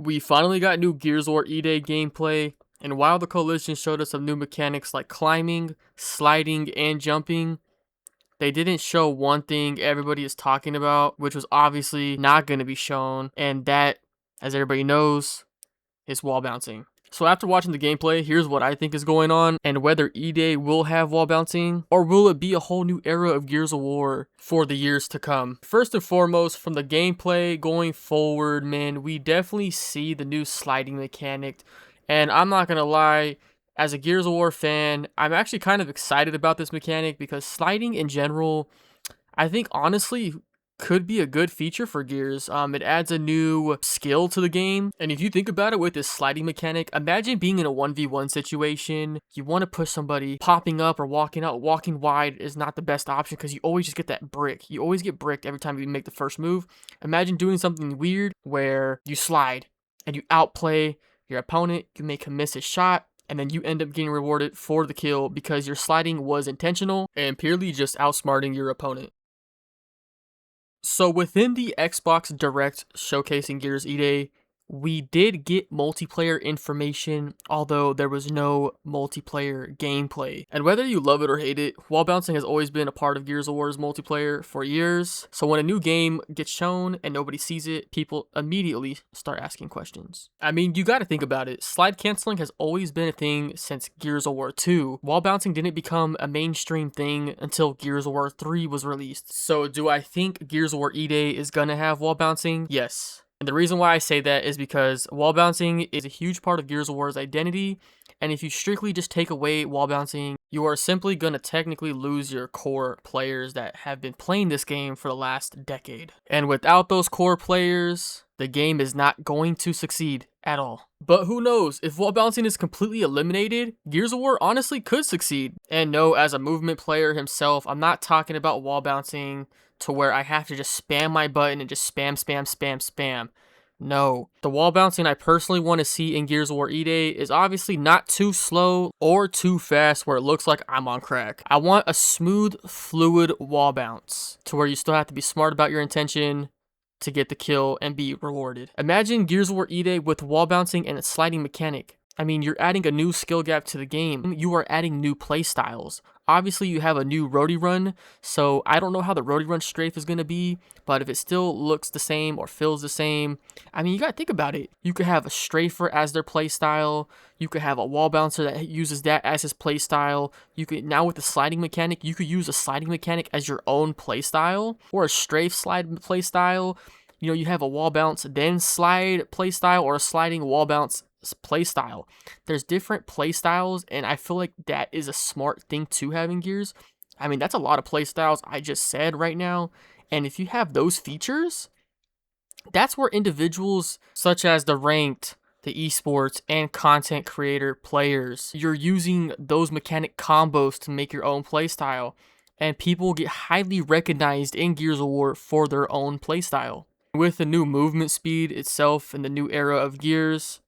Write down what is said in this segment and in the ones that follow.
We finally got new Gears of War EDAY gameplay, and while the Coalition showed us some new mechanics like climbing, sliding, and jumping, they didn't show one thing everybody is talking about, which was obviously not going to be shown, and that, as everybody knows, is wall bouncing. So after watching the gameplay, here's what I think is going on, and whether EDAY will have wall bouncing, or will it be a whole new era of Gears of War for the years to come. First and foremost, from the gameplay going forward, man, we definitely see the new sliding mechanic, and I'm not gonna lie, as a Gears of War fan, I'm actually kind of excited about this mechanic because sliding in general, I think honestly, could be a good feature for Gears. It adds a new skill to the game, and if you think about it with this sliding mechanic, imagine being in a 1v1 situation, you want to push somebody, popping up or walking out. Walking wide is not the best option because you always just get that brick. You always get bricked every time you make the first move. Imagine doing something weird where you slide and you outplay your opponent, you make him miss his shot, and then you end up getting rewarded for the kill because your sliding was intentional and purely just outsmarting your opponent. So within the Xbox Direct showcasing Gears EDAY, we did get multiplayer information, although there was no multiplayer gameplay. And whether you love it or hate it, wall bouncing has always been a part of Gears of War's multiplayer for years. So when a new game gets shown and nobody sees it, people immediately start asking questions. I mean, you gotta think about it. Slide canceling has always been a thing since Gears of War 2. Wall bouncing didn't become a mainstream thing until Gears of War 3 was released. So do I think Gears of War EDAY is gonna have wall bouncing? Yes. And the reason why I say that is because wall bouncing is a huge part of Gears of War's identity, and if you strictly just take away wall bouncing, you are simply going to technically lose your core players that have been playing this game for the last decade. And without those core players, the game is not going to succeed at all. But who knows, if wall bouncing is completely eliminated, Gears of War honestly could succeed. And no, as a movement player himself, I'm not talking about wall bouncing to where I have to just spam my button and just spam. No. The wall bouncing I personally want to see in Gears of War EDAY is obviously not too slow or too fast where it looks like I'm on crack. I want a smooth, fluid wall bounce to where you still have to be smart about your intention to get the kill and be rewarded. Imagine Gears of War EDAY with wall bouncing and a sliding mechanic. I mean, you're adding a new skill gap to the game. You are adding new play styles. Obviously, you have a new roadie run, so I don't know how the roadie run strafe is going to be, but if it still looks the same or feels the same, I mean, you got to think about it. You could have a strafer as their play style. You could have a wall bouncer that uses that as his play style. You could, now with the sliding mechanic, you could use a sliding mechanic as your own play style or a strafe slide play style. You know, you have a wall bounce, then slide play style, or a sliding wall bounce play style. There's different play styles, and I feel like that is a smart thing to have in Gears. I mean, that's a lot of play styles I just said right now, and if you have those features, that's where individuals such as the ranked, the esports, and content creator players, you're using those mechanic combos to make your own play style, and people get highly recognized in Gears of War for their own play style. With the new movement speed itself and the new era of Gears,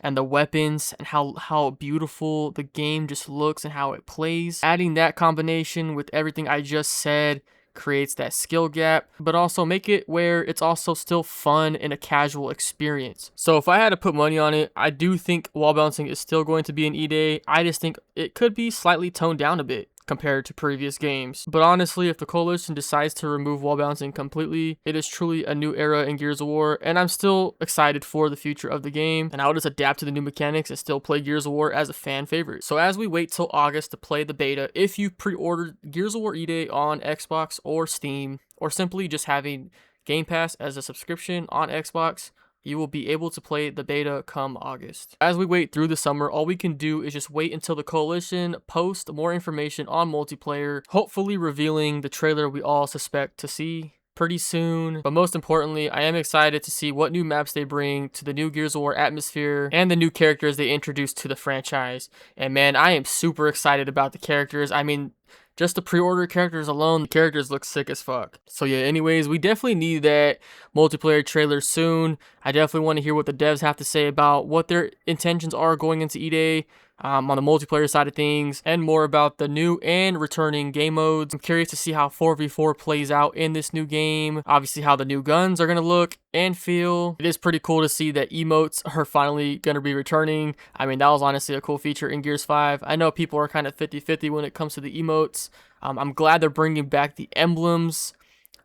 and the weapons and how beautiful the game just looks and how it plays, adding that combination with everything I just said creates that skill gap, but also make it where it's also still fun and a casual experience. So if I had to put money on it, I do think wall bouncing is still going to be an EDAY. I just think it could be slightly toned down a bit compared to previous games. But honestly, if the Coalition decides to remove wall bouncing completely, it is truly a new era in Gears of War, and I'm still excited for the future of the game, and I'll just adapt to the new mechanics and still play Gears of War as a fan favorite. So as we wait till August to play the beta, if you pre-ordered Gears of War EDAY on Xbox or Steam, or simply just having Game Pass as a subscription on Xbox, you will be able to play the beta come August. As we wait through the summer, all we can do is just wait until the Coalition posts more information on multiplayer, hopefully revealing the trailer we all suspect to see pretty soon. But most importantly, I am excited to see what new maps they bring to the new Gears of War atmosphere and the new characters they introduce to the franchise. And man, I am super excited about the characters. I mean, just the pre-order characters alone, the characters look sick as fuck. So yeah, anyways, we definitely need that multiplayer trailer soon. I definitely want to hear what the devs have to say about what their intentions are going into EDAY on the multiplayer side of things, and more about the new and returning game modes. I'm curious to see how 4v4 plays out in this new game. Obviously how the new guns are going to look and feel. It is pretty cool to see that emotes are finally going to be returning. I mean, that was honestly a cool feature in Gears 5. I know people are kind of 50-50 when it comes to the emotes. I'm glad they're bringing back the emblems.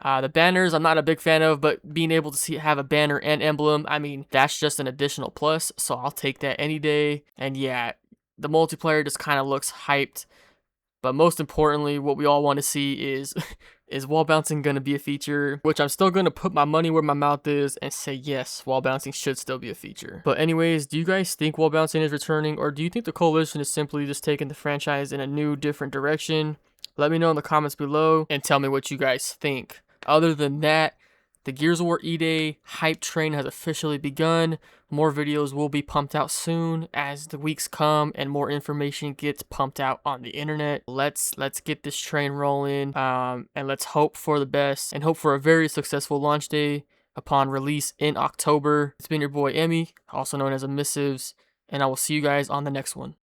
The banners I'm not a big fan of, but being able to have a banner and emblem, I mean, that's just an additional plus, so I'll take that any day. And yeah, the multiplayer just kind of looks hyped, but most importantly, what we all want to see is is wall bouncing going to be a feature, which I'm still going to put my money where my mouth is and say yes, wall bouncing should still be a feature. But anyways, do you guys think wall bouncing is returning, or do you think the Coalition is simply just taking the franchise in a new, different direction? Let me know in the comments below and tell me what you guys think. Other than that, the Gears of War EDAY hype train has officially begun. More videos will be pumped out soon as the weeks come and more information gets pumped out on the internet. Let's get this train rolling, and let's hope for the best and hope for a very successful launch day upon release in October. It's been your boy Emmy, also known as EMISSIVE, and I will see you guys on the next one.